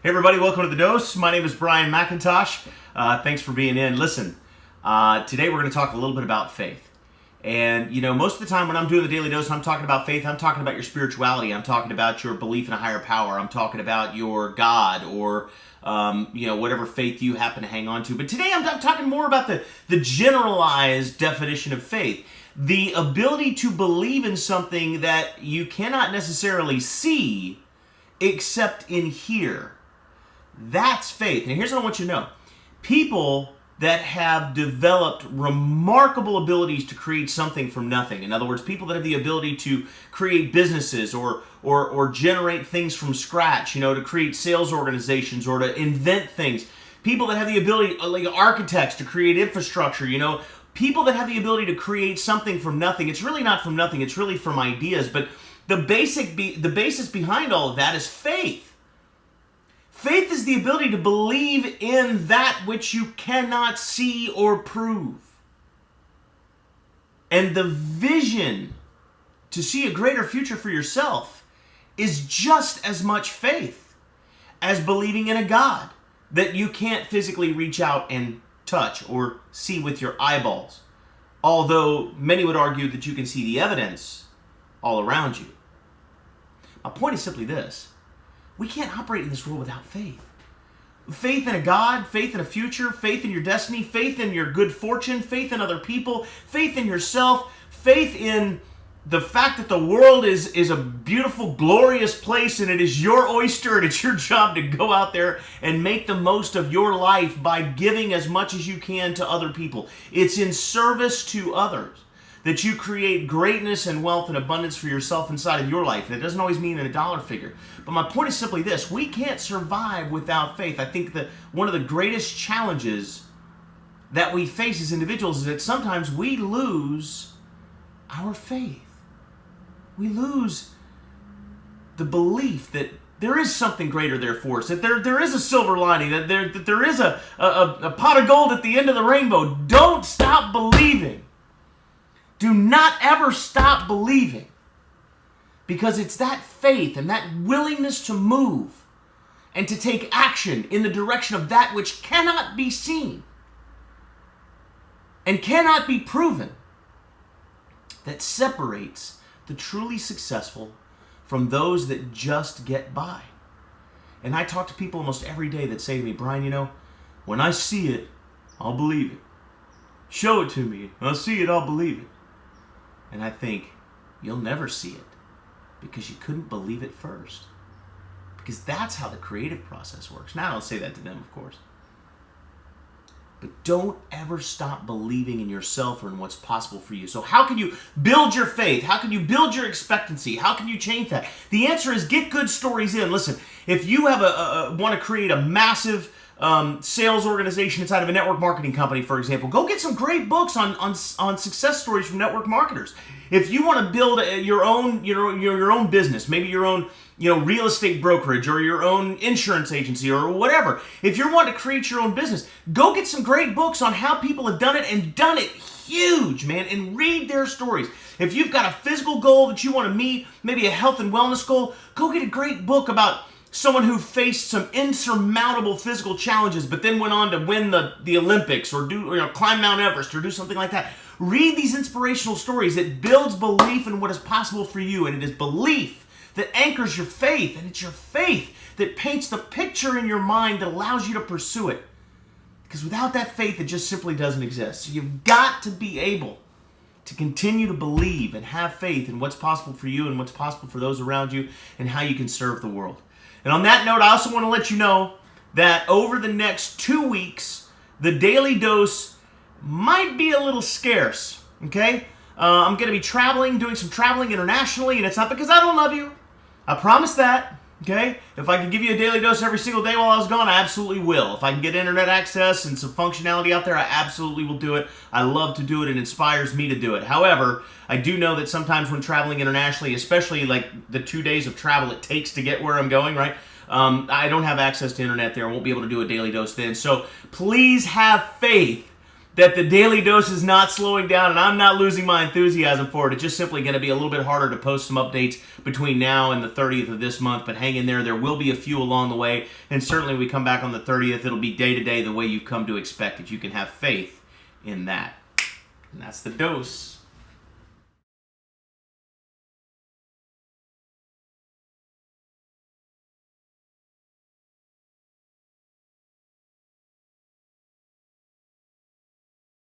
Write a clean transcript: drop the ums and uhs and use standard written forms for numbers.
Hey everybody, welcome to The Dose. My name is Brian McIntosh. Thanks for being in. Listen, today we're going to talk a little bit about faith. And, most of the time when I'm doing the Daily Dose and I'm talking about faith, I'm talking about your spirituality. I'm talking about your belief in a higher power. I'm talking about your God or, whatever faith you happen to hang on to. But today I'm talking more about the generalized definition of faith. The ability to believe in something that you cannot necessarily see except in here. That's faith. And here's what I want you to know. People that have developed remarkable abilities to create something from nothing. In other words, people that have the ability to create businesses or generate things from scratch, to create sales organizations or to invent things. People that have the ability, like architects, to create infrastructure, people that have the ability to create something from nothing. It's really not from nothing, it's really from ideas. But the basis behind all of that is faith. Faith is the ability to believe in that which you cannot see or prove. And the vision to see a greater future for yourself is just as much faith as believing in a God that you can't physically reach out and touch or see with your eyeballs. Although many would argue that you can see the evidence all around you. My point is simply this. We can't operate in this world without faith. Faith in a God, faith in a future, faith in your destiny, faith in your good fortune, faith in other people, faith in yourself, faith in the fact that the world is a beautiful, glorious place and it is your oyster and it's your job to go out there and make the most of your life by giving as much as you can to other people. It's in service to others that you create greatness and wealth and abundance for yourself inside of your life. And it doesn't always mean in a dollar figure. But my point is simply this. We can't survive without faith. I think that one of the greatest challenges that we face as individuals is that sometimes we lose our faith. We lose the belief that there is something greater there for us, that there is a silver lining, that there is a pot of gold at the end of the rainbow. Don't stop believing. Do not ever stop believing, because it's that faith and that willingness to move and to take action in the direction of that which cannot be seen and cannot be proven that separates the truly successful from those that just get by. And I talk to people almost every day that say to me, Brian, when I see it, I'll believe it. Show it to me. When I see it, I'll believe it. And I think, you'll never see it because you couldn't believe it first. Because that's how the creative process works. Now, I don't say that to them, of course. But don't ever stop believing in yourself or in what's possible for you. So how can you build your faith? How can you build your expectancy? How can you change that? The answer is get good stories in. Listen, if you have want to create a massive sales organization inside of a network marketing company, for example, go get some great books on success stories from network marketers. If you want to build your own business, maybe your own real estate brokerage or your own insurance agency or whatever, if you're wanting to create your own business, go get some great books on how people have done it and done it huge, man, and read their stories. If you've got a physical goal that you want to meet, maybe a health and wellness goal, go get a great book about someone who faced some insurmountable physical challenges but then went on to win the Olympics or climb Mount Everest or do something like that. Read these inspirational stories. It builds belief in what is possible for you, and it is belief that anchors your faith, and it's your faith that paints the picture in your mind that allows you to pursue it. Because without that faith, it just simply doesn't exist. So you've got to be able to continue to believe and have faith in what's possible for you and what's possible for those around you and how you can serve the world. And on that note, I also want to let you know that over the next 2 weeks, the Daily Dose might be a little scarce, okay? I'm going to be doing some traveling internationally, and it's not because I don't love you. I promise that, okay? If I could give you a Daily Dose every single day while I was gone, I absolutely will. If I can get internet access and some functionality out there, I absolutely will do it. I love to do it. It inspires me to do it. However, I do know that sometimes when traveling internationally, especially like the 2 days of travel it takes to get where I'm going, right? I don't have access to internet there. I won't be able to do a Daily Dose then. So please have faith that the Daily Dose is not slowing down, and I'm not losing my enthusiasm for it. It's just simply going to be a little bit harder to post some updates between now and the 30th of this month, but hang in there. There will be a few along the way, and certainly when we come back on the 30th, it'll be day-to-day the way you've come to expect it. You can have faith in that. And that's the dose.